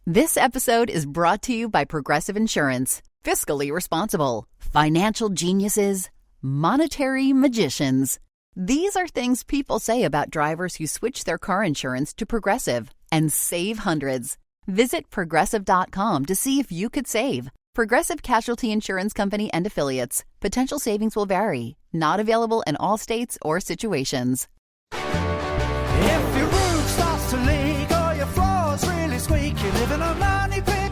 This episode is brought to you by Progressive Insurance. Fiscally responsible, financial geniuses, monetary magicians. These are things people say about drivers who switch their car insurance to Progressive and save hundreds. Visit Progressive.com to see if you could save. Progressive Casualty Insurance Company and Affiliates. Potential savings will vary. Not available in all states or situations. If your roof starts to leak or your floor's really squeak, you live in a money pit.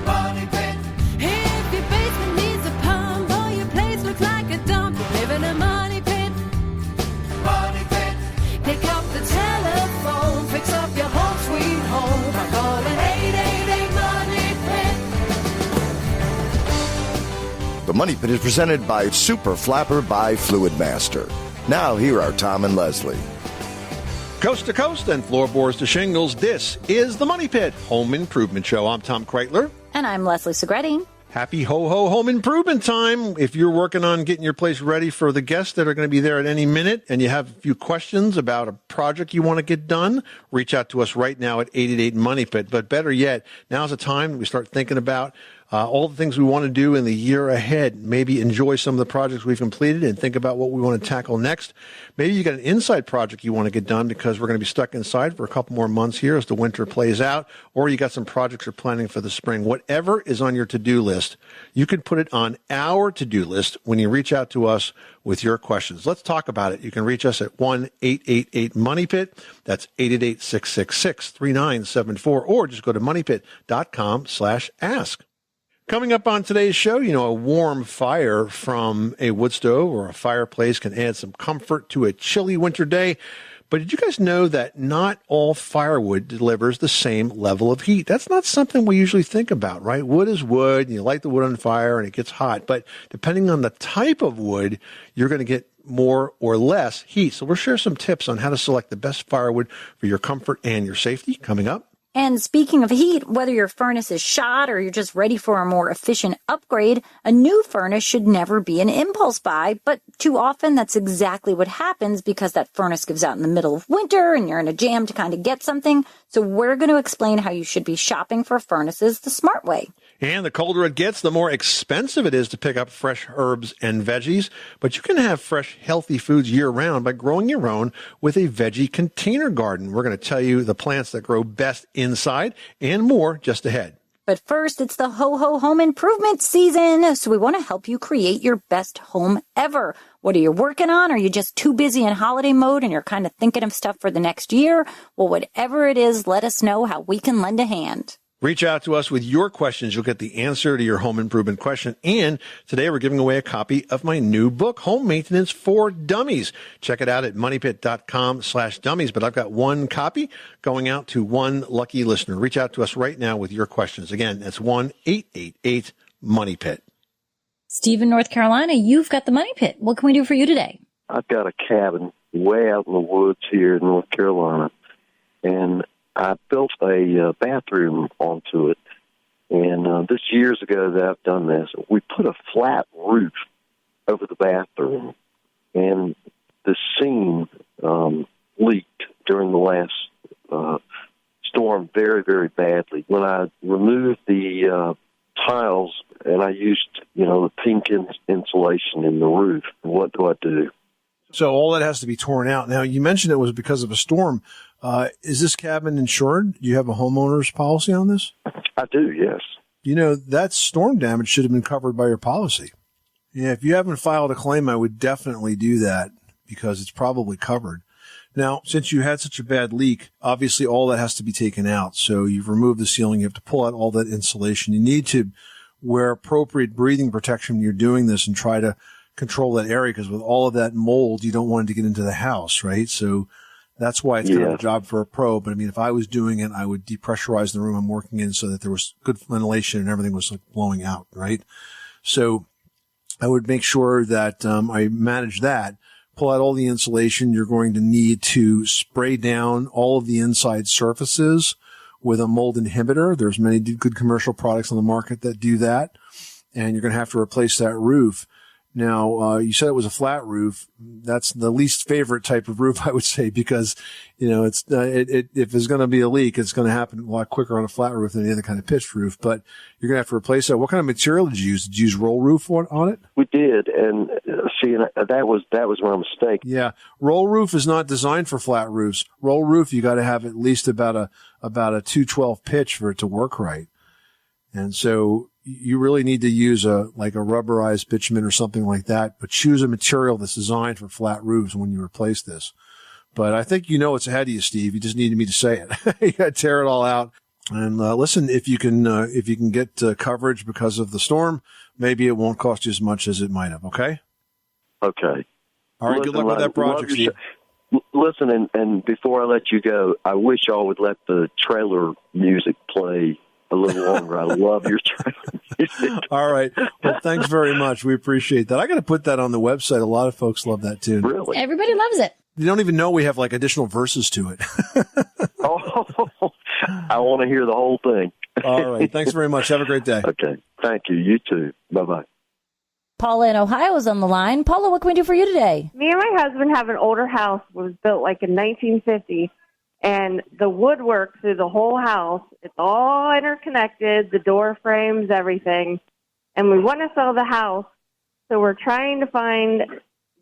Money pit. If your basement needs a pump or your place looks like a dump, you live in a money pit. Money pit. Pick up the telephone, fix up your home sweet home by calling 888-MONEY-PIT. The Money Pit is presented by Super Flapper by Fluid Master. Now here are Tom and Leslie. Coast to coast and floorboards to shingles, this is the Money Pit Home Improvement Show. I'm Tom Kreitler. And I'm Leslie Segretti. Happy ho-ho home improvement time. If you're working on getting your place ready for the guests that are going to be there at any minute and you have a few questions about a project you want to get done, reach out to us right now at 888-MONEY-PIT. But better yet, now's the time we start thinking about all the things we want to do in the year ahead. Maybe enjoy some of the projects we've completed and think about what we want to tackle next. Maybe you got an inside project you want to get done because we're going to be stuck inside for a couple more months here as the winter plays out, or you got some projects you're planning for the spring. Whatever is on your to-do list, you can put it on our to-do list when you reach out to us with your questions. Let's talk about it. You can reach us at 1-888-MONEY-PIT. That's 888-666-3974, or just go to moneypit.com/ask. Coming up on today's show, a warm fire from a wood stove or a fireplace can add some comfort to a chilly winter day. But did you guys know that not all firewood delivers the same level of heat? That's not something we usually think about, right? Wood is wood, and you light the wood on fire and it gets hot. But depending on the type of wood, you're going to get more or less heat. So we'll share some tips on how to select the best firewood for your comfort and your safety coming up. And speaking of heat, whether your furnace is shot or you're just ready for a more efficient upgrade, a new furnace should never be an impulse buy, but too often that's exactly what happens because that furnace gives out in the middle of winter and you're in a jam to kind of get something. So we're going to explain how you should be shopping for furnaces the smart way. And the colder it gets, the more expensive it is to pick up fresh herbs and veggies. But you can have fresh, healthy foods year-round by growing your own with a veggie container garden. We're going to tell you the plants that grow best inside and more just ahead. But first, it's the ho-ho home improvement season, so we want to help you create your best home ever. What are you working on? Are you just too busy in holiday mode and you're kind of thinking of stuff for the next year? Well, whatever it is, let us know how we can lend a hand. Reach out to us with your questions. You'll get the answer to your home improvement question. And today we're giving away a copy of my new book, Home Maintenance for Dummies. Check it out at moneypit.com/dummies. But I've got one copy going out to one lucky listener. Reach out to us right now with your questions. Again, that's 1-888-MONEY-PIT. Steve in North Carolina, you've got the Money Pit. What can we do for you today? I've got a cabin way out in the woods here in North Carolina, and I built a bathroom onto it, and this years ago that I've done this. We put a flat roof over the bathroom, and the seam leaked during the last storm very, very badly. When I removed the tiles and I used, the pink insulation in the roof, what do I do? So all that has to be torn out. Now, you mentioned it was because of a storm. Is this cabin insured? Do you have a homeowner's policy on this? I do, yes. That storm damage should have been covered by your policy. Yeah, if you haven't filed a claim, I would definitely do that because it's probably covered. Now, since you had such a bad leak, obviously all that has to be taken out. So you've removed the ceiling. You have to pull out all that insulation. You need to wear appropriate breathing protection when you're doing this and try to control that area because with all of that mold, you don't want it to get into the house, right? So that's why it's kind of a job for a pro. But if I was doing it, I would depressurize the room I'm working in so that there was good ventilation and everything was blowing out, right? So I would make sure that I manage that. Pull out all the insulation. You're going to need to spray down all of the inside surfaces with a mold inhibitor. There's many good commercial products on the market that do that. And you're going to have to replace that roof. Now, you said it was a flat roof. That's the least favorite type of roof, I would say, because, it's, if there's going to be a leak, it's going to happen a lot quicker on a flat roof than any other kind of pitched roof, but you're going to have to replace that. What kind of material did you use? Did you use roll roof on it? We did, and that was my mistake. Yeah. Roll roof is not designed for flat roofs. Roll roof, you got to have at least about a 212 pitch for it to work right. And so you really need to use a rubberized bitumen or something like that, but choose a material that's designed for flat roofs when you replace this. But I think it's ahead of you, Steve. You just needed me to say it. You got to tear it all out. And listen, if you can get coverage because of the storm, maybe it won't cost you as much as it might have. Okay. Okay. All right. Good luck with that project, Steve. Listen, and before I let you go, I wish y'all would let the trailer music play a little longer. I love your trailer music. All right. Well, thanks very much. We appreciate that. I got to put that on the website. A lot of folks love that tune. Really? Everybody loves it. You don't even know we have additional verses to it. Oh, I want to hear the whole thing. All right. Thanks very much. Have a great day. Okay. Thank you. You too. Bye-bye. Paula in Ohio is on the line. Paula, what can we do for you today? Me and my husband have an older house. It was built in 1950, and the woodwork through the whole house, it's all interconnected, the door frames, everything. And we want to sell the house, so we're trying to find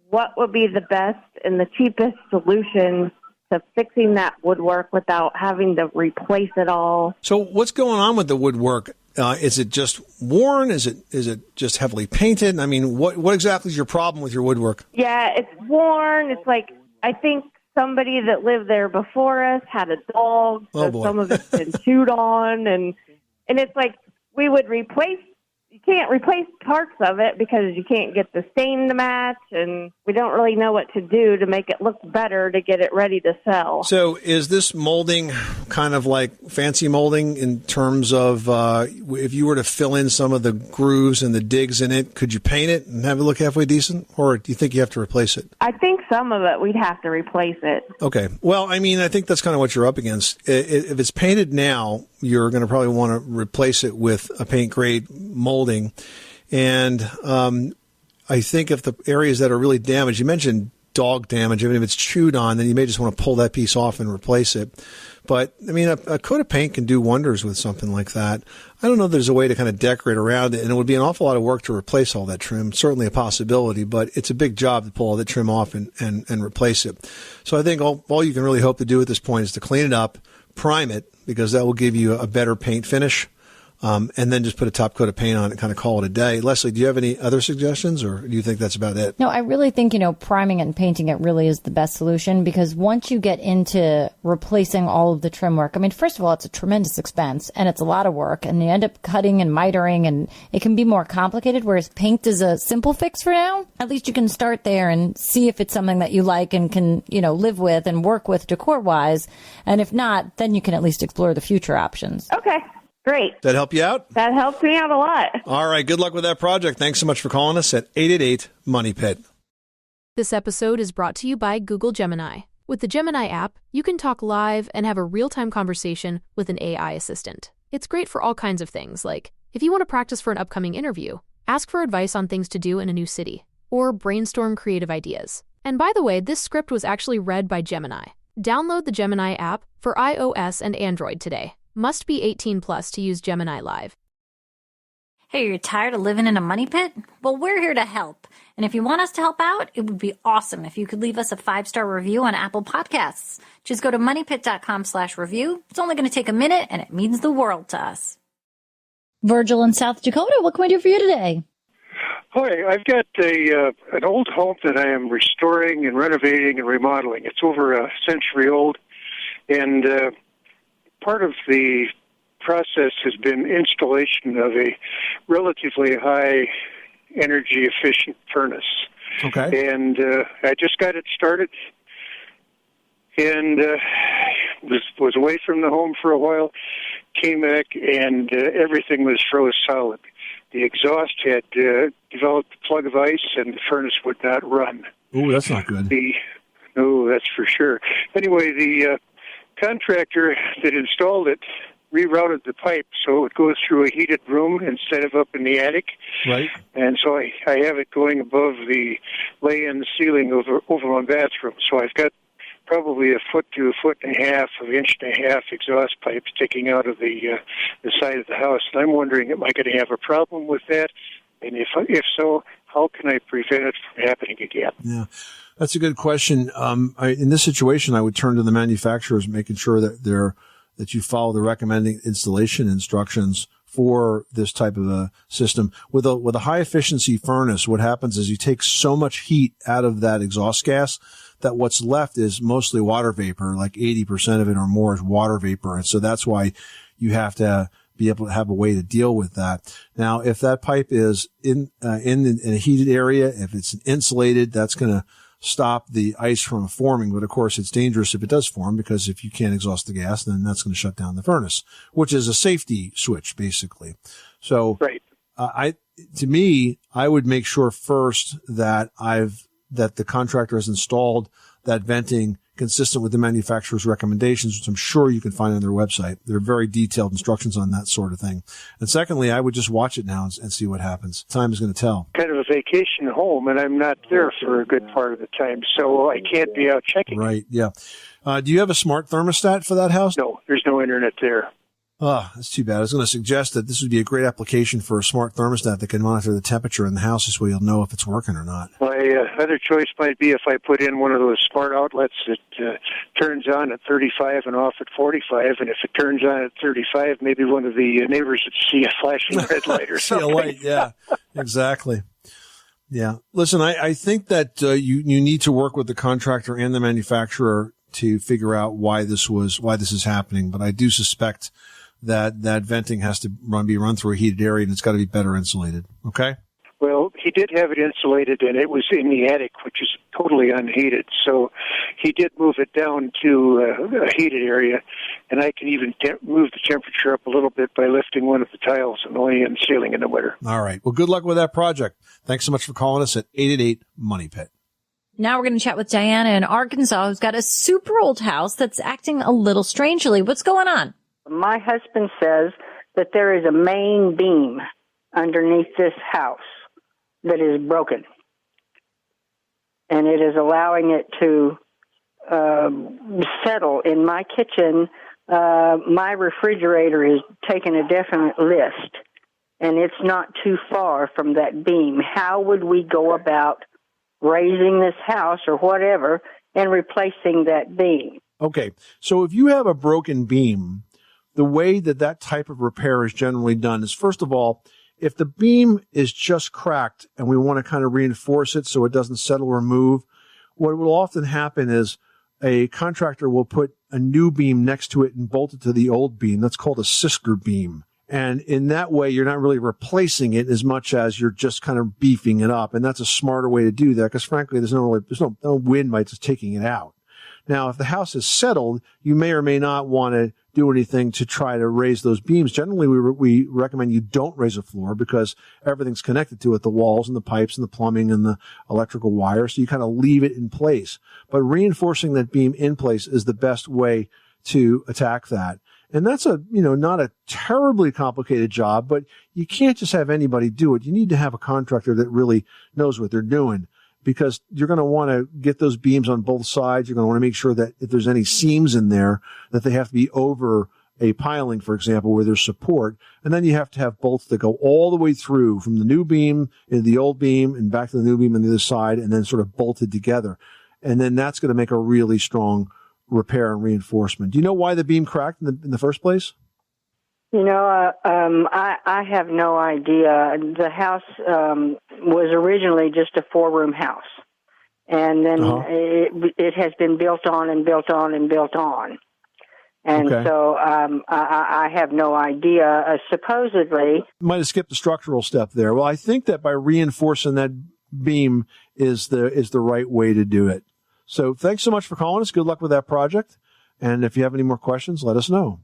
what would be the best and the cheapest solution to fixing that woodwork without having to replace it all. So what's going on with the woodwork? Is it just worn? Is it just heavily painted? I mean, what exactly is your problem with your woodwork? Yeah, it's worn. It's I think somebody that lived there before us had a dog, so some of it's been chewed on, and it's we would replace. You can't replace parts of it because you can't get the stain to match, and we don't really know what to do to make it look better to get it ready to sell. So is this molding kind of like fancy molding in terms of if you were to fill in some of the grooves and the digs in it, could you paint it and have it look halfway decent, or do you think you have to replace it? I think some of it we'd have to replace it. Okay. Well, I mean, I think that's kind of what you're up against. If it's painted now, you're going to probably want to replace it with a paint grade molding. And I think if the areas that are really damaged, you mentioned dog damage. I mean, if it's chewed on, then you may just want to pull that piece off and replace it. But, I mean, a coat of paint can do wonders with something like that. I don't know if there's a way to kind of decorate around it, and it would be an awful lot of work to replace all that trim. Certainly a possibility, but it's a big job to pull all that trim off and replace it. So I think all you can really hope to do at this point is to clean it up, prime it, because that will give you a better paint finish. And then just put a top coat of paint on it and kind of call it a day. Leslie, do you have any other suggestions, or do you think that's about it? No, I really think, priming it and painting it really is the best solution, because once you get into replacing all of the trim work, I mean, first of all, it's a tremendous expense and it's a lot of work, and you end up cutting and mitering, and it can be more complicated, whereas paint is a simple fix for now. At least you can start there and see if it's something that you like and can, live with and work with decor-wise. And if not, then you can at least explore the future options. Okay. Great. That help you out? That helps me out a lot. All right. Good luck with that project. Thanks so much for calling us at 888-MONEY-PIT. This episode is brought to you by Google Gemini. With the Gemini app, you can talk live and have a real-time conversation with an AI assistant. It's great for all kinds of things, like if you want to practice for an upcoming interview, ask for advice on things to do in a new city, or brainstorm creative ideas. And by the way, this script was actually read by Gemini. Download the Gemini app for iOS and Android today. Must be 18 plus to use Gemini Live. Hey, you're tired of living in a money pit? Well, we're here to help. And if you want us to help out, it would be awesome if you could leave us a 5-star review on Apple Podcasts. Just go to moneypit.com/review. It's only going to take a minute, and it means the world to us. Virgil in South Dakota, what can we do for you today? Hi, I've got an old home that I am restoring and renovating and remodeling. It's over a century old, and part of the process has been installation of a relatively high energy efficient furnace. Okay. And I just got it started, and was away from the home for a while, came back, and everything was froze solid. The exhaust had developed a plug of ice, and the furnace would not run. Ooh, that's not good. No, that's for sure. Anyway, the contractor that installed it rerouted the pipe so it would go through a heated room instead of up in the attic. Right. And so I have it going above the lay-in ceiling over my bathroom. So I've got probably a foot to a foot and a half, an inch and a half exhaust pipe sticking out of the side of the house. And I'm wondering, am I going to have a problem with that? And if so, how can I prevent it from happening again? Yeah, that's a good question. In this situation, I would turn to the manufacturers, making sure that you follow the recommended installation instructions for this type of a system. With a high efficiency furnace, what happens is you take so much heat out of that exhaust gas that what's left is mostly water vapor, like 80% of it or more is water vapor. And so that's why you have to be able to have a way to deal with that. Now, if that pipe is in a heated area, if it's insulated, that's going to stop the ice from forming. But of course, it's dangerous if it does form, because if you can't exhaust the gas, then that's going to shut down the furnace, which is a safety switch, basically. So, right. To me, I would make sure first that the contractor has installed that venting consistent with the manufacturer's recommendations, which I'm sure you can find on their website. There are very detailed instructions on that sort of thing. And secondly, I would just watch it now and see what happens. Time is going to tell. Kind of a vacation home, and I'm not there for a good part of the time, so I can't be out checking. Right, yeah. Do you have a smart thermostat for that house? No, there's no internet there. Oh, that's too bad. I was going to suggest that this would be a great application for a smart thermostat that can monitor the temperature in the house. This way you'll know if it's working or not. My other choice might be if I put in one of those smart outlets that turns on at 35 and off at 45, and if it turns on at 35, maybe one of the neighbors would see a flashing red light or something. See a light, yeah, exactly. Yeah. Listen, I think that you need to work with the contractor and the manufacturer to figure out why this is happening, but I do suspect that venting has to be run through a heated area, and it's got to be better insulated. Okay? Well, he did have it insulated, and it was in the attic, which is totally unheated. So he did move it down to a heated area, and I can even move the temperature up a little bit by lifting one of the tiles in the lay-in ceiling in the winter. All right. Well, good luck with that project. Thanks so much for calling us at 888-MONEY-PIT. Now we're going to chat with Diana in Arkansas, who's got a super old house that's acting a little strangely. What's going on? My husband says that there is a main beam underneath this house that is broken, and it is allowing it to settle. In my kitchen, my refrigerator is taking a definite list, and it's not too far from that beam. How would we go about raising this house or whatever and replacing that beam? Okay, so if you have a broken beam, the way that type of repair is generally done is, first of all, if the beam is just cracked and we want to kind of reinforce it so it doesn't settle or move, what will often happen is a contractor will put a new beam next to it and bolt it to the old beam. That's called a sister beam. And in that way, you're not really replacing it as much as you're just kind of beefing it up. And that's a smarter way to do that, because frankly, there's no win by just taking it out. Now, if the house is settled, you may or may not want to do anything to try to raise those beams. Generally, we recommend you don't raise a floor, because everything's connected to it, the walls and the pipes and the plumbing and the electrical wires. So you kind of leave it in place. But reinforcing that beam in place is the best way to attack that. And that's not a terribly complicated job, but you can't just have anybody do it. You need to have a contractor that really knows what they're doing, because you're going to want to get those beams on both sides. You're going to want to make sure that if there's any seams in there, that they have to be over a piling, for example, where there's support. And then you have to have bolts that go all the way through from the new beam into the old beam and back to the new beam on the other side, and then sort of bolted together. And then that's going to make a really strong repair and reinforcement. Do you know why the beam cracked in the first place? I have no idea. The house was originally just a 4-room house, and then it has been built on and built on and built on. And so I have no idea. Supposedly, might have skipped the structural step there. Well, I think that by reinforcing that beam is the right way to do it. So thanks so much for calling us. Good luck with that project. And if you have any more questions, let us know.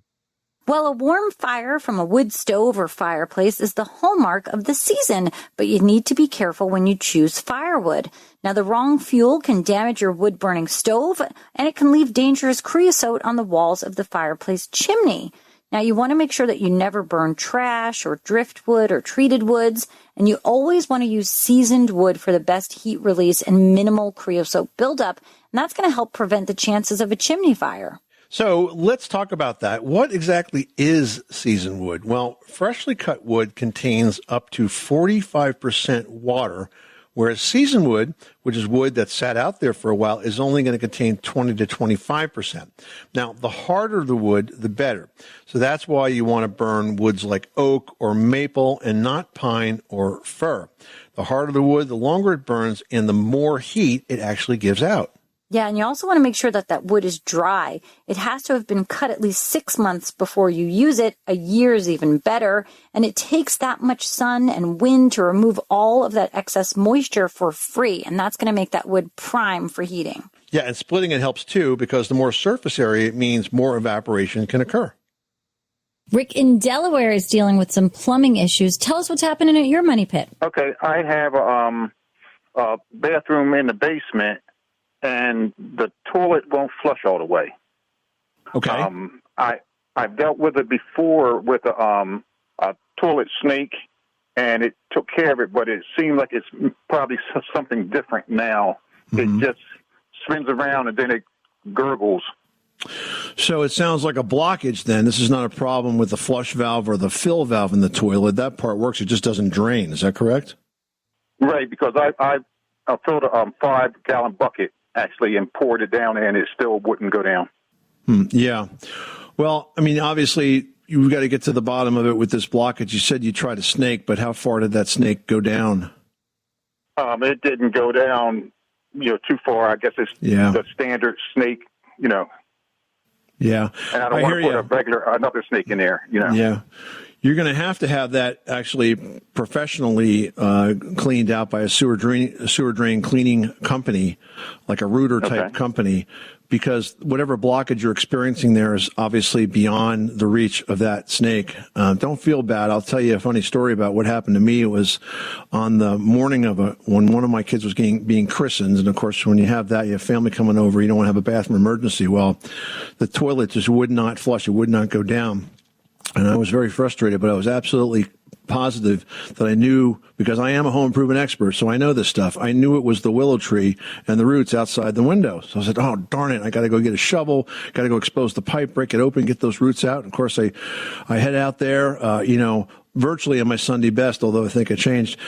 Well, a warm fire from a wood stove or fireplace is the hallmark of the season, but you need to be careful when you choose firewood. Now, the wrong fuel can damage your wood-burning stove, and it can leave dangerous creosote on the walls of the fireplace chimney. Now, you want to make sure that you never burn trash or driftwood or treated woods, and you always want to use seasoned wood for the best heat release and minimal creosote buildup, and that's going to help prevent the chances of a chimney fire. So let's talk about that. What exactly is seasoned wood? Well, freshly cut wood contains up to 45% water, whereas seasoned wood, which is wood that sat out there for a while, is only going to contain 20 to 25%. Now, the harder the wood, the better. So that's why you want to burn woods like oak or maple and not pine or fir. The harder the wood, the longer it burns, and the more heat it actually gives out. Yeah, and you also want to make sure that wood is dry. It has to have been cut at least 6 months before you use it. A year is even better. And it takes that much sun and wind to remove all of that excess moisture for free. And that's going to make that wood prime for heating. Yeah, and splitting it helps too, because the more surface area, it means more evaporation can occur. Rick in Delaware is dealing with some plumbing issues. Tell us what's happening at your money pit. Okay, I have a bathroom in the basement, and the toilet won't flush all the way. Okay. I've dealt with it before with a toilet snake, and it took care of it, but it seemed like it's probably something different now. Mm-hmm. It just spins around, and then it gurgles. So it sounds like a blockage then. This is not a problem with the flush valve or the fill valve in the toilet. That part works. It just doesn't drain. Is that correct? Right, because I filled a 5-gallon bucket, actually, and poured it down, and it still wouldn't go down. Yeah. Well, I mean, obviously, you've got to get to the bottom of it with this blockage. You said you tried a snake, but how far did that snake go down? It didn't go down, too far. I guess it's the standard snake, Yeah. And I don't want to put another snake in there, Yeah. You're going to have that actually professionally cleaned out by a sewer drain cleaning company, like a rooter type company, because whatever blockage you're experiencing there is obviously beyond the reach of that snake. Don't feel bad. I'll tell you a funny story about what happened to me. It was on the morning of when one of my kids was being christened. And of course, when you have that, you have family coming over, you don't want to have a bathroom emergency. Well, the toilet just would not flush. It would not go down. And I was very frustrated, but I was absolutely positive that I knew, because I am a home improvement expert, so I know this stuff. I knew it was the willow tree and the roots outside the window. So I said, oh, darn it, I got to go get a shovel, got to go expose the pipe, break it open, get those roots out. And of course, I head out there, virtually in my Sunday best, although I think I changed,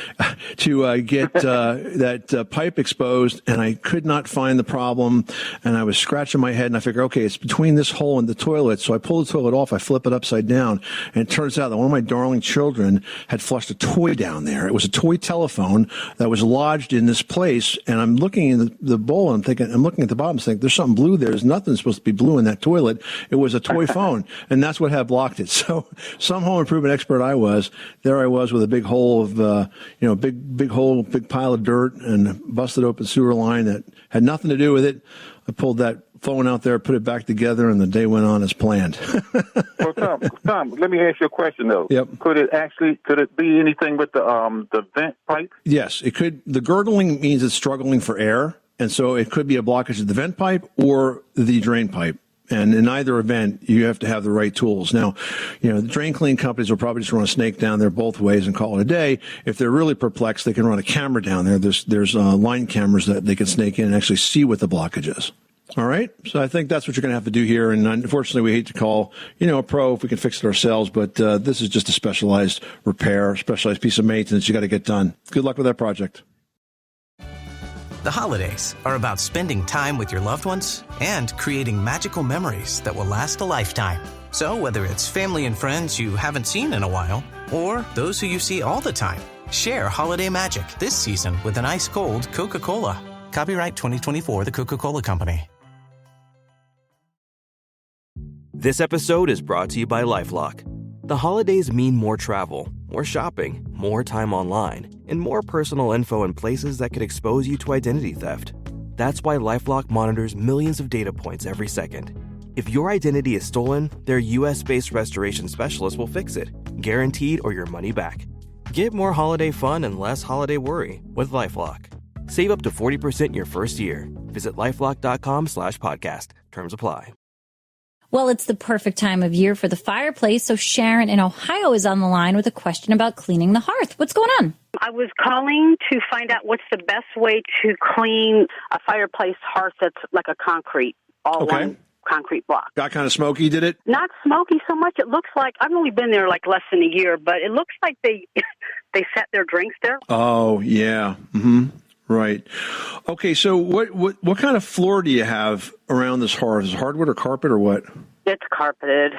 to get that pipe exposed, and I could not find the problem, and I was scratching my head, and I figured, okay, it's between this hole and the toilet, so I pull the toilet off, I flip it upside down, and it turns out that one of my darling children had flushed a toy down there. It was a toy telephone that was lodged in this place, and I'm looking in the bowl, and I'm looking at the bottom, thinking, there's something blue there. There's nothing supposed to be blue in that toilet. It was a toy phone, and that's what had blocked it. So some home improvement expert I was, there I was with a big hole of, big pile of dirt and busted open sewer line that had nothing to do with it. I pulled that phone out there, put it back together, and the day went on as planned. Well, Tom, let me ask you a question though. Yep. Could it be anything with the vent pipe? Yes, it could. The gurgling means it's struggling for air, and so it could be a blockage of the vent pipe or the drain pipe. And in either event, you have to have the right tools. Now, the drain clean companies will probably just run a snake down there both ways and call it a day. If they're really perplexed, they can run a camera down there. There's line cameras that they can snake in and actually see what the blockage is. All right. So I think that's what you're going to have to do here. And unfortunately, we hate to call, a pro if we can fix it ourselves. But this is just a specialized repair, specialized piece of maintenance you got to get done. Good luck with that project. The holidays are about spending time with your loved ones and creating magical memories that will last a lifetime. So whether it's family and friends you haven't seen in a while, or those who you see all the time, share holiday magic this season with an ice-cold Coca-Cola. Copyright 2024, The Coca-Cola Company. This episode is brought to you by LifeLock. The holidays mean more travel, more shopping, more time online, and more personal info in places that could expose you to identity theft. That's why LifeLock monitors millions of data points every second. If your identity is stolen, their US-based restoration specialists will fix it, guaranteed or your money back. Get more holiday fun and less holiday worry with LifeLock. Save up to 40% your first year. Visit LifeLock.com/podcast. Terms apply. Well, it's the perfect time of year for the fireplace, so Sharon in Ohio is on the line with a question about cleaning the hearth. What's going on? I was calling to find out what's the best way to clean a fireplace hearth that's like a concrete, one concrete block. Got kind of smoky, did it? Not smoky so much. It looks like, I've only been there like less than a year, but it looks like they set their drinks there. Oh, yeah. Mm-hmm. Right. Okay, so what kind of floor do you have around this hearth? Is it hardwood or carpet or what? It's carpeted.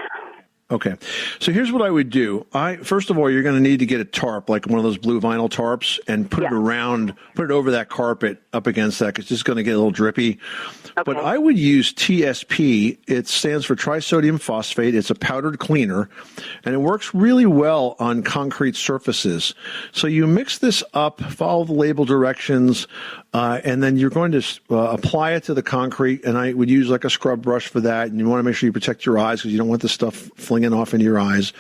Okay. So here's what I would do. First of all, you're going to need to get a tarp, like one of those blue vinyl tarps, and put it over that carpet up against that, because it's just going to get a little drippy. Okay. But I would use TSP. It stands for trisodium phosphate. It's a powdered cleaner, and it works really well on concrete surfaces. So you mix this up, follow the label directions, and then you're going to apply it to the concrete, and I would use like a scrub brush for that, and you want to make sure you protect your eyes because you don't want the stuff flinging off into your eyes.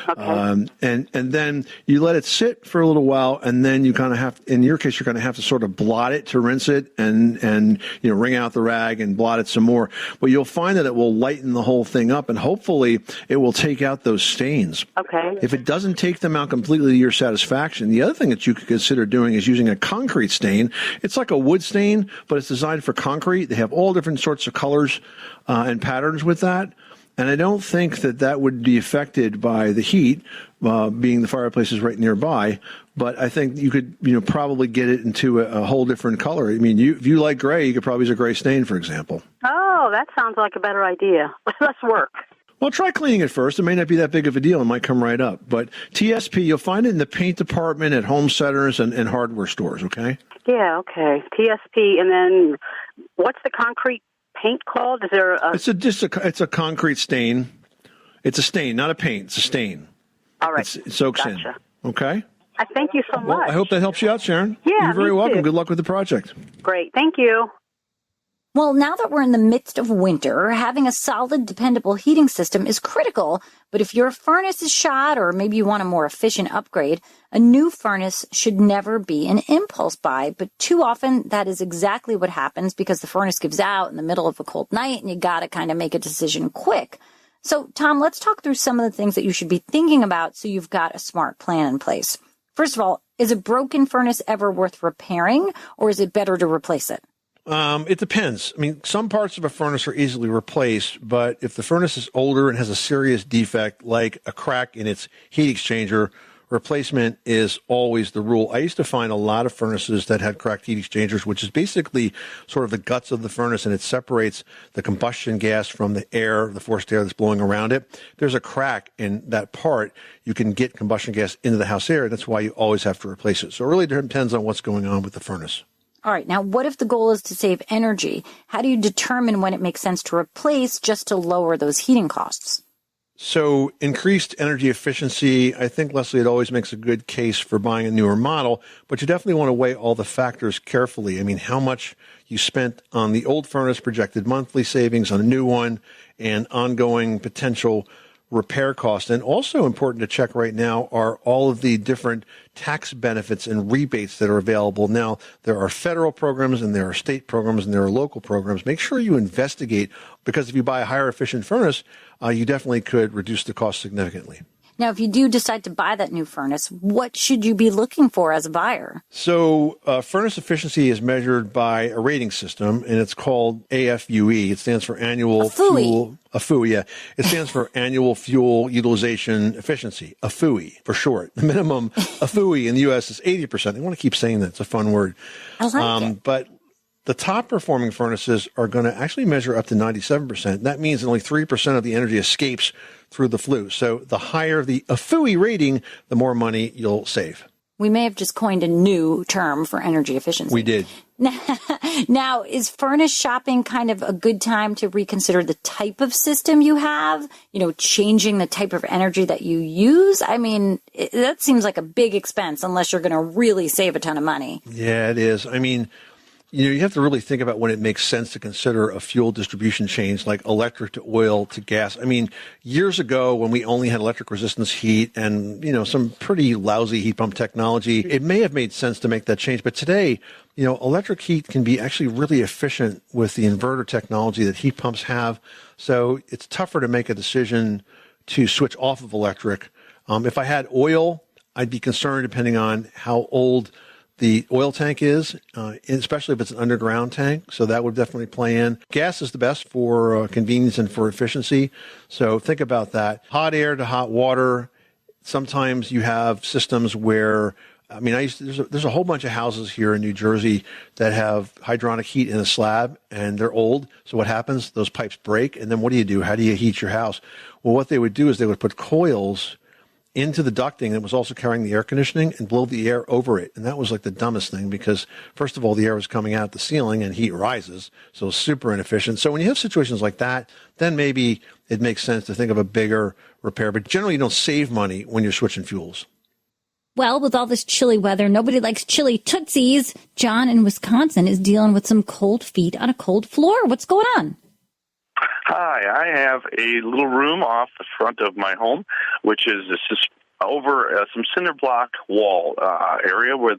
Okay. And then you let it sit for a little while, and then you kind of have, in your case, you're going to have to sort of blot it to rinse it and wring out the rag and blot it some more. But you'll find that it will lighten the whole thing up, and hopefully it will take out those stains. Okay. If it doesn't take them out completely to your satisfaction, the other thing that you could consider doing is using a concrete stain. It's like a wood stain, but it's designed for concrete. They have all different sorts of colors and patterns with that. And I don't think that would be affected by the heat, being the fireplace is right nearby. But I think you could, probably get it into a whole different color. I mean, if you like gray, you could probably use a gray stain, for example. Oh, that sounds like a better idea. Let's work. Well, try cleaning it first. It may not be that big of a deal. It might come right up. But TSP, you'll find it in the paint department at home centers and hardware stores, okay? Yeah, okay. TSP, and then what's the concrete paint called? Is there a... It's a concrete stain. It's a stain, not a paint. It's a stain. All right. It soaks in. Okay? I thank you so much. Well, I hope that helps you out, Sharon. Yeah, You're very welcome. Too. Good luck with the project. Great. Thank you. Well, now that we're in the midst of winter, having a solid, dependable heating system is critical. But if your furnace is shot, or maybe you want a more efficient upgrade, a new furnace should never be an impulse buy. But too often, that is exactly what happens, because the furnace gives out in the middle of a cold night, and you got to kind of make a decision quick. So, Tom, let's talk through some of the things that you should be thinking about so you've got a smart plan in place. First of all, is a broken furnace ever worth repairing, or is it better to replace it? It depends. I mean, some parts of a furnace are easily replaced, but if the furnace is older and has a serious defect, like a crack in its heat exchanger, replacement is always the rule. I used to find a lot of furnaces that had cracked heat exchangers, which is basically sort of the guts of the furnace, and it separates the combustion gas from the air, the forced air that's blowing around it. If there's a crack in that part, you can get combustion gas into the house air. That's why you always have to replace it. So it really depends on what's going on with the furnace. All right. Now, what if the goal is to save energy? How do you determine when it makes sense to replace just to lower those heating costs? So increased energy efficiency, I think, Leslie, it always makes a good case for buying a newer model, but you definitely want to weigh all the factors carefully. I mean, how much you spent on the old furnace, projected monthly savings on a new one, and ongoing potential repair costs. And also important to check right now are all of the different tax benefits and rebates that are available. Now, there are federal programs and there are state programs and there are local programs. Make sure you investigate, because if you buy a higher efficient furnace, you definitely could reduce the cost significantly. Now, if you do decide to buy that new furnace, what should you be looking for as a buyer? So furnace efficiency is measured by a rating system, and it's called AFUE. It stands for Annual Fuel. AFUE, yeah. It stands for Annual Fuel Utilization Efficiency, AFUE for short. The minimum AFUE in the U.S. is 80%. I want to keep saying that. It's a fun word. I like it. But the top performing furnaces are going to actually measure up to 97%. That means that only 3% of the energy escapes through the flue. So the higher the AFUE rating, the more money you'll save. We may have just coined a new term for energy efficiency. We did. Now, is furnace shopping kind of a good time to reconsider the type of system you have? Changing the type of energy that you use? I mean, that seems like a big expense unless you're going to really save a ton of money. Yeah, it is. I mean, you have to really think about when it makes sense to consider a fuel distribution change like electric to oil to gas. I mean, years ago when we only had electric resistance heat and, some pretty lousy heat pump technology, it may have made sense to make that change. But today, electric heat can be actually really efficient with the inverter technology that heat pumps have. So it's tougher to make a decision to switch off of electric. If I had oil, I'd be concerned depending on how old the oil tank is, especially if it's an underground tank. So that would definitely play in. Gas is the best for convenience and for efficiency. So think about that. Hot air to hot water. Sometimes you have systems where, there's a whole bunch of houses here in New Jersey that have hydronic heat in a slab and they're old. So what happens? Those pipes break. And then what do? How do you heat your house? Well, what they would do is they would put coils into the ducting that was also carrying the air conditioning and blow the air over it. And that was like the dumbest thing because, first of all, the air was coming out the ceiling and heat rises. So super inefficient. So when you have situations like that, then maybe it makes sense to think of a bigger repair. But generally, you don't save money when you're switching fuels. Well, with all this chilly weather, nobody likes chili tootsies. John in Wisconsin is dealing with some cold feet on a cold floor. What's going on? Hi, I have a little room off the front of my home, which is over some cinder block wall area where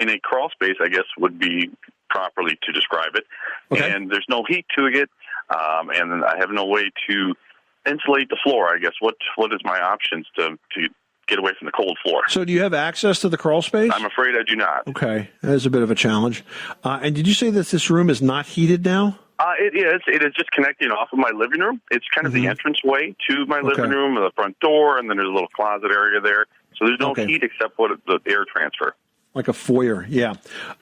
in a crawl space, I guess, would be properly to describe it. Okay. And there's no heat to it, and I have no way to insulate the floor, I guess. What is my options to get away from the cold floor? So do you have access to the crawl space? I'm afraid I do not. Okay, that is a bit of a challenge. And did you say that this room is not heated now? It is. It is just connecting off of my living room. It's kind of the entrance way to my living room, the front door, and then there's a little closet area there. So there's no heat except for the air transfer. Like a foyer, yeah.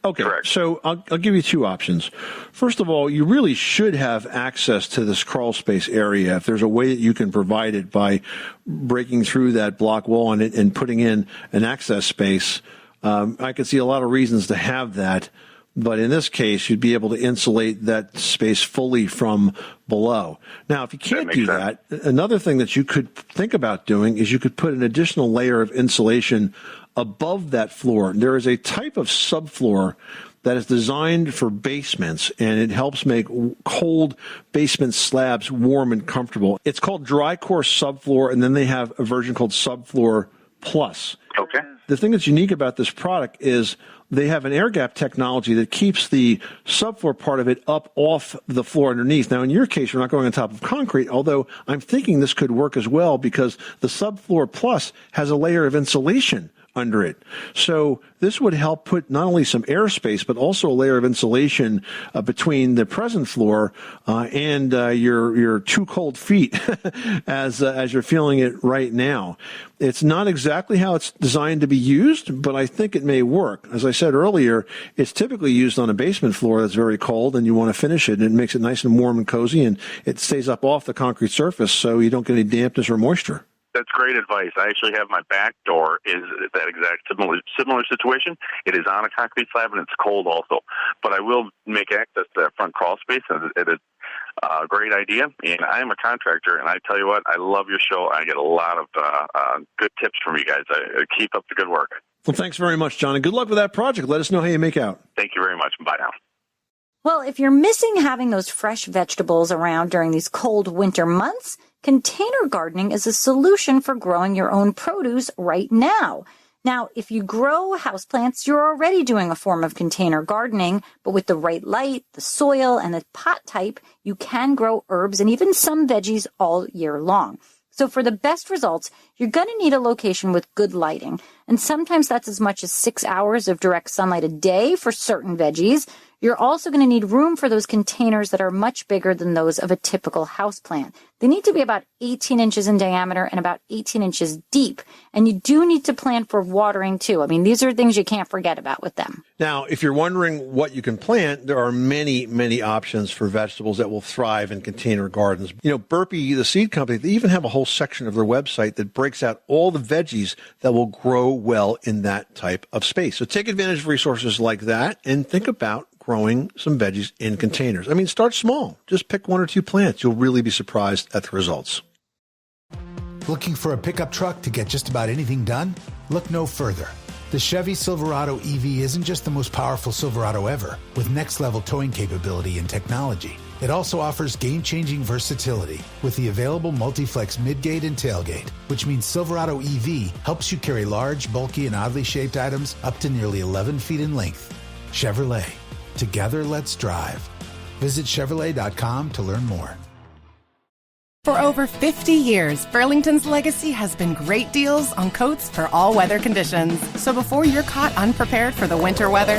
Okay, correct. So I'll give you two options. First of all, you really should have access to this crawl space area if there's a way that you can provide it by breaking through that block wall and putting in an access space. I could see a lot of reasons to have that. But in this case, you'd be able to insulate that space fully from below. Now, if you can't do that, another thing that you could think about doing is you could put an additional layer of insulation above that floor. There is a type of subfloor that is designed for basements, and it helps make cold basement slabs warm and comfortable. It's called dry core subfloor, and then they have a version called Subfloor Plus. Okay. The thing that's unique about this product is they have an air gap technology that keeps the subfloor part of it up off the floor underneath. Now, in your case, you're not going on top of concrete, although I'm thinking this could work as well because the Subfloor Plus has a layer of insulation under it. So this would help put not only some airspace, but also a layer of insulation between the present floor and your too cold feet as you're feeling it right now. It's not exactly how it's designed to be used, but I think it may work. As I said earlier, it's typically used on a basement floor that's very cold and you want to finish it, and it makes it nice and warm and cozy, and it stays up off the concrete surface so you don't get any dampness or moisture. That's great advice. I actually have my back door is that exact similar situation. It is on a concrete slab and it's cold also. But I will make access to that front crawl space, and it is a great idea. And I am a contractor, and I tell you what, I love your show. I get a lot of good tips from you guys. Keep up the good work. Well, thanks very much, John, and good luck with that project. Let us know how you make out. Thank you very much. Bye now. Well, if you're missing having those fresh vegetables around during these cold winter months, container gardening is a solution for growing your own produce right now. Now, if you grow houseplants, you're already doing a form of container gardening, but with the right light, the soil, and the pot type, you can grow herbs and even some veggies all year long. So for the best results, you're going to need a location with good lighting. And sometimes that's as much as 6 hours of direct sunlight a day for certain veggies. You're also going to need room for those containers that are much bigger than those of a typical houseplant. They need to be about 18 inches in diameter and about 18 inches deep. And you do need to plan for watering too. I mean, these are things you can't forget about with them. Now, if you're wondering what you can plant, there are many, many options for vegetables that will thrive in container gardens. You know, Burpee, the seed company, they even have a whole section of their website that breaks out all the veggies that will grow well in that type of space. So take advantage of resources like that and think about growing some veggies in containers. I mean, start small. Just pick one or two plants. You'll really be surprised at the results. Looking for a pickup truck to get just about anything done? Look no further. The Chevy Silverado EV isn't just the most powerful Silverado ever, with next-level towing capability and technology. It also offers game-changing versatility with the available multi-flex midgate and tailgate, which means Silverado EV helps you carry large, bulky, and oddly shaped items up to nearly 11 feet in length. Chevrolet. Together, let's drive. Visit Chevrolet.com to learn more. For over 50 years, Burlington's legacy has been great deals on coats for all weather conditions. So before you're caught unprepared for the winter weather,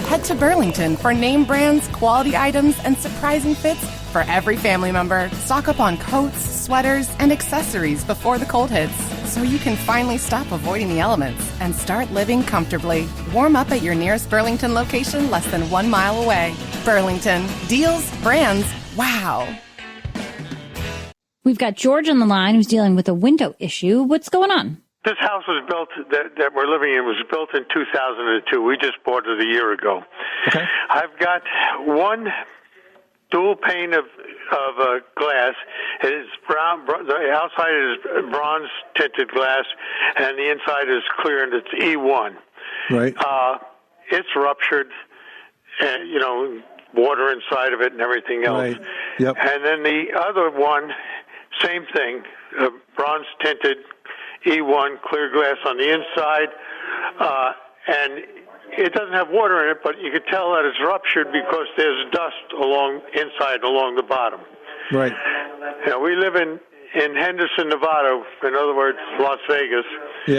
head to Burlington for name brands, quality items, and surprising fits for every family member. Stock up on coats, sweaters, and accessories before the cold hits, so you can finally stop avoiding the elements and start living comfortably. Warm up at your nearest Burlington location less than 1 mile away. Burlington. Deals, brands, wow. We've got George on the line who's dealing with a window issue. What's going on? This house was built, that we're living in was built in 2002. We just bought it a year ago. Okay. I've got one dual pane of glass. It is brown. The outside is bronze tinted glass, and the inside is clear, and it's E1. Right. It's ruptured, and water inside of it and everything else. Right. Yep. And then the other one, same thing, bronze tinted E1 clear glass on the inside, and it doesn't have water in it, but you can tell that it's ruptured because there's dust along the bottom. Right. We live in Henderson, Nevada, in other words, Las Vegas,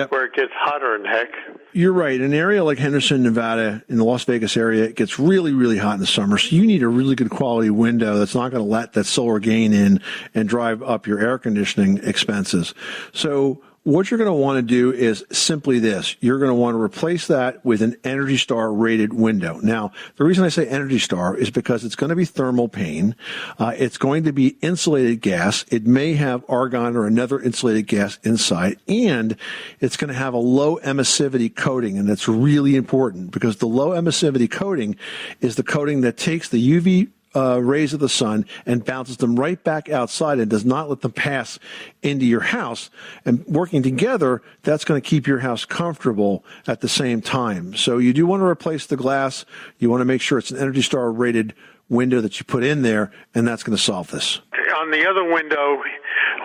where it gets hotter than heck. You're right. An area like Henderson, Nevada, in the Las Vegas area, it gets really, really hot in the summer. So you need a really good quality window that's not going to let that solar gain in and drive up your air conditioning expenses. So what you're going to want to do is simply this. You're going to want to replace that with an Energy Star rated window. Now, the reason I say Energy Star is because it's going to be thermal pane. It's going to be insulated gas. It may have argon or another insulated gas inside, and it's going to have a low emissivity coating, and that's really important because the low emissivity coating is the coating that takes the UV rays of the sun and bounces them right back outside and does not let them pass into your house. And working together, that's going to keep your house comfortable at the same time. So you do want to replace the glass. You want to make sure it's an Energy Star rated window that you put in there, and that's going to solve this. On the other window,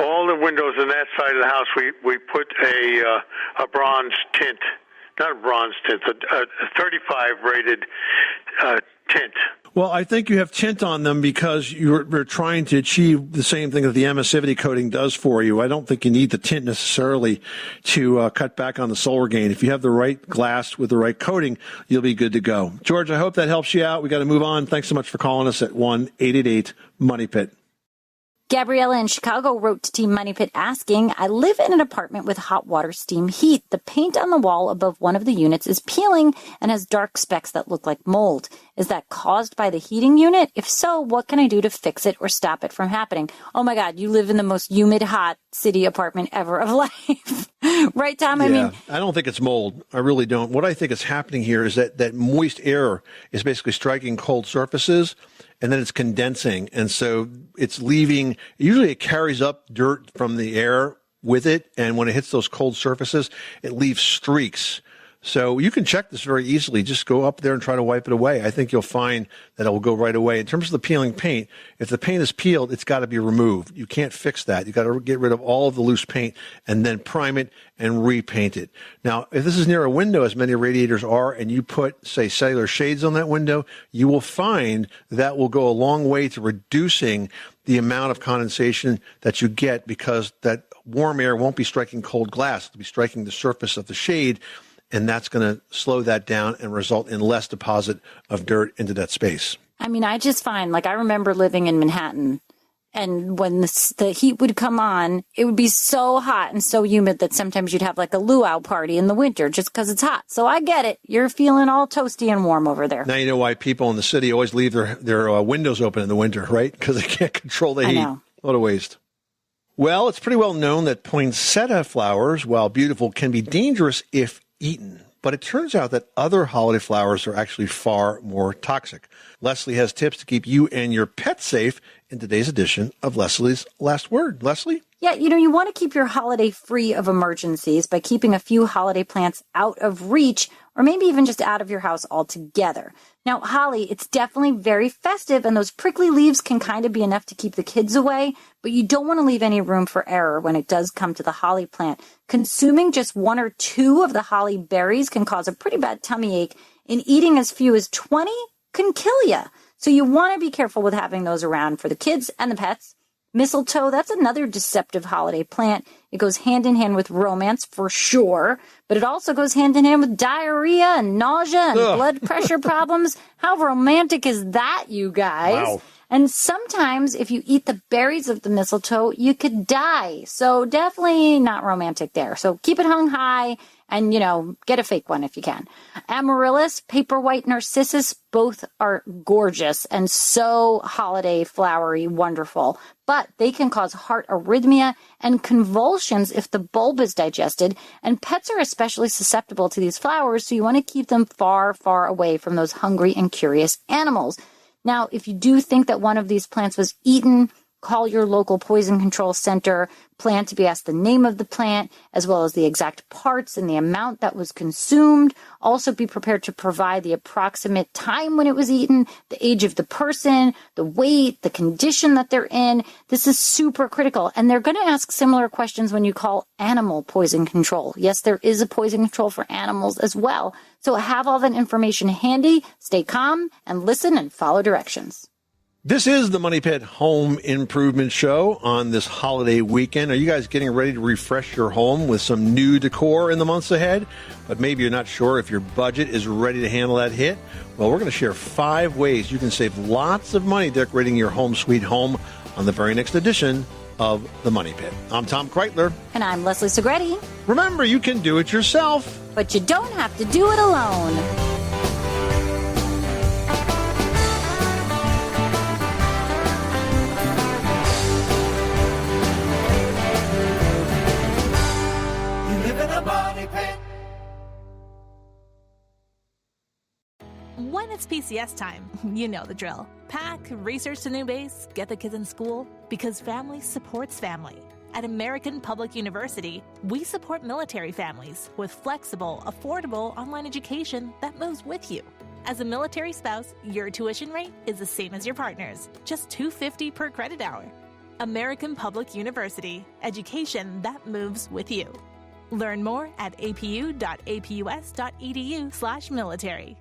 all the windows on that side of the house, we put a bronze tint, not a bronze tint, a 35 rated tint. Well, I think you have tint on them because you're trying to achieve the same thing that the emissivity coating does for you. I don't think you need the tint necessarily to cut back on the solar gain. If you have the right glass with the right coating, you'll be good to go. George, I hope that helps you out. We got to move on. Thanks so much for calling us at 1-888-MONEY-PIT. Gabriella in Chicago wrote to Team Money Pit asking, I live in an apartment with hot water steam heat. The paint on the wall above one of the units is peeling and has dark specks that look like mold. Is that caused by the heating unit? If so, what can I do to fix it or stop it from happening? Oh my God, you live in the most humid, hot city apartment ever of life. Right, Tom? Yeah, I mean, I don't think it's mold. I really don't. What I think is happening here is that moist air is basically striking cold surfaces, and then it's condensing. And so it's leaving, usually it carries up dirt from the air with it. And when it hits those cold surfaces, it leaves streaks. So you can check this very easily. Just go up there and try to wipe it away. I think you'll find that it will go right away. In terms of the peeling paint, if the paint is peeled, it's got to be removed. You can't fix that. You got to get rid of all of the loose paint and then prime it and repaint it. Now, if this is near a window, as many radiators are, and you put, say, cellular shades on that window, you will find that will go a long way to reducing the amount of condensation that you get because that warm air won't be striking cold glass. It'll be striking the surface of the shade, and that's going to slow that down and result in less deposit of dirt into that space. I mean, I just find, like, I remember living in Manhattan, and when the heat would come on, it would be so hot and so humid that sometimes you'd have like a luau party in the winter just because it's hot. So I get it. You're feeling all toasty and warm over there. Now you know why people in the city always leave their windows open in the winter, right? Because they can't control the heat. I know. What a waste. Well, it's pretty well known that poinsettia flowers, while beautiful, can be dangerous if eaten. but it turns out that other holiday flowers are actually far more toxic. Leslie has tips to keep you and your pet safe in today's edition of Leslie's Last Word. Leslie? Yeah, you want to keep your holiday free of emergencies by keeping a few holiday plants out of reach, or maybe even just out of your house altogether. Now, holly, it's definitely very festive, and those prickly leaves can kind of be enough to keep the kids away, but you don't want to leave any room for error when it does come to the holly plant. Consuming just 1 or 2 of the holly berries can cause a pretty bad tummy ache, and eating as few as 20 can kill you. So you want to be careful with having those around for the kids and the pets. Mistletoe, that's another deceptive holiday plant. It goes hand in hand with romance for sure, but it also goes hand in hand with diarrhea and nausea and blood pressure problems. How romantic is that, you guys? Wow. And sometimes if you eat the berries of the mistletoe, you could die. So definitely not romantic there. So keep it hung high and, get a fake one if you can. Amaryllis, paperwhite narcissus, both are gorgeous and so holiday flowery, wonderful. But they can cause heart arrhythmia and convulsions if the bulb is digested. And pets are especially susceptible to these flowers, so you want to keep them far, far away from those hungry and curious animals. Now, if you do think that one of these plants was eaten, call your local poison control center. Plan to be asked the name of the plant, as well as the exact parts and the amount that was consumed. Also be prepared to provide the approximate time when it was eaten, the age of the person, the weight, the condition that they're in. This is super critical. And they're going to ask similar questions when you call animal poison control. Yes, there is a poison control for animals as well. So have all that information handy, stay calm, and listen and follow directions. This is the Money Pit Home Improvement Show on this holiday weekend. Are you guys getting ready to refresh your home with some new decor in the months ahead? But maybe you're not sure if your budget is ready to handle that hit? Well, we're going to share 5 ways you can save lots of money decorating your home sweet home on the very next edition of the Money Pit. I'm Tom Kreitler. And I'm Leslie Segretti. Remember, you can do it yourself. But you don't have to do it alone. When it's PCS time, you know the drill. Pack, research the new base, get the kids in school, because family supports family. At American Public University, we support military families with flexible, affordable online education that moves with you. As a military spouse, your tuition rate is the same as your partner's, just $250 per credit hour. American Public University, education that moves with you. Learn more at apu.apus.edu/military.